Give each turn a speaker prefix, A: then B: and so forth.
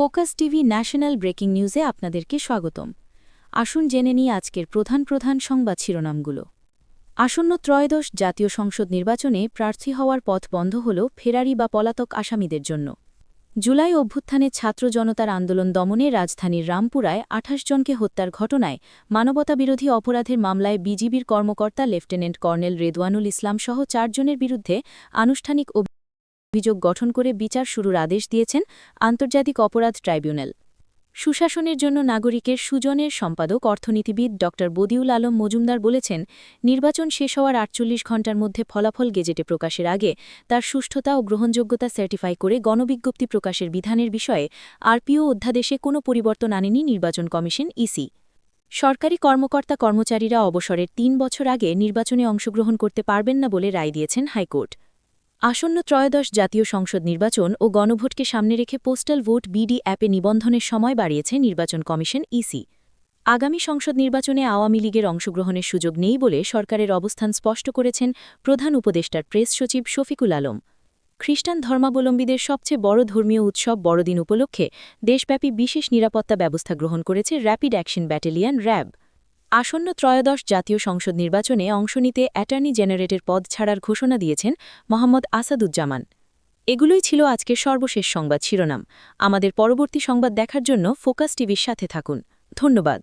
A: Focus TV national breaking নিউজে আপনাদেরকে স্বাগতম। আসুন জেনে নিই আজকের প্রধান সংবাদ শিরোনামগুলো। আসন্ন ত্রয়োদশ জাতীয় সংসদ নির্বাচনে প্রার্থী হওয়ার পথ বন্ধ হল ফেরারি বা পলাতক আসামিদের জন্য। জুলাই অভ্যুত্থানে ছাত্র জনতার আন্দোলন দমনে রাজধানীর রামপুরায় ২৮ জনকে হত্যার ঘটনায় মানবতাবিরোধী অপরাধের মামলায় বিজিবির কর্মকর্তা লেফটেন্যান্ট কর্নেল রেদওয়ানুল ইসলাম সহ ৪ জনের বিরুদ্ধে আনুষ্ঠানিক অভিযোগ গঠন করে বিচার শুরুর আদেশ দিয়েছেন আন্তর্জাতিক অপরাধ ট্রাইব্যুনাল। সুশাসনের জন্য নাগরিকের সুজনের সম্পাদক অর্থনীতিবিদ ড বদিউল আলম মজুমদার বলেছেন, নির্বাচন শেষ হওয়ার ৪৮ ঘণ্টার মধ্যে ফলাফল গেজেটে প্রকাশের আগে তার সুষ্ঠুতা ও গ্রহণযোগ্যতা সার্টিফাই করে গণবিজ্ঞপ্তি প্রকাশের বিধানের বিষয়ে আরপিও অধ্যাদেশে কোনো পরিবর্তন আনেনি নির্বাচন কমিশন ইসি। সরকারি কর্মকর্তা কর্মচারীরা অবসরের ৩ বছর আগে নির্বাচনে অংশগ্রহণ করতে পারবেন না বলে রায় দিয়েছেন হাইকোর্ট। আসন্ন ত্রয়োদশ জাতীয় সংসদ নির্বাচন ও গণভোটকে সামনে রেখে পোস্টাল ভোট বিডি অ্যাপে নিবন্ধনের সময় বাড়িয়েছে নির্বাচন কমিশন ইসি। আগামী সংসদ নির্বাচনে আওয়ামী লীগের অংশগ্রহণের সুযোগ নেই বলে সরকারের অবস্থান স্পষ্ট করেছেন প্রধান উপদেষ্টার প্রেস সচিব শফিকুল আলম। খ্রিস্টান ধর্মাবলম্বীদের সবচেয়ে বড় ধর্মীয় উৎসব বড়দিন উপলক্ষে দেশব্যাপী বিশেষ নিরাপত্তা ব্যবস্থা গ্রহণ করেছে র্যাপিড অ্যাকশন ব্যাটালিয়ন র্যাব। আসন্ন ত্রয়োদশ জাতীয় সংসদ নির্বাচনে অংশ নিতে অ্যাটর্নি জেনারেটের পদ ছাড়ার ঘোষণা দিয়েছেন মোহাম্মদ আসাদুজ্জামান। এগুলোই ছিল আজকের সর্বশেষ সংবাদ শিরোনাম। আমাদের পরবর্তী সংবাদ দেখার জন্য ফোকাস টিভির সাথে থাকুন। ধন্যবাদ।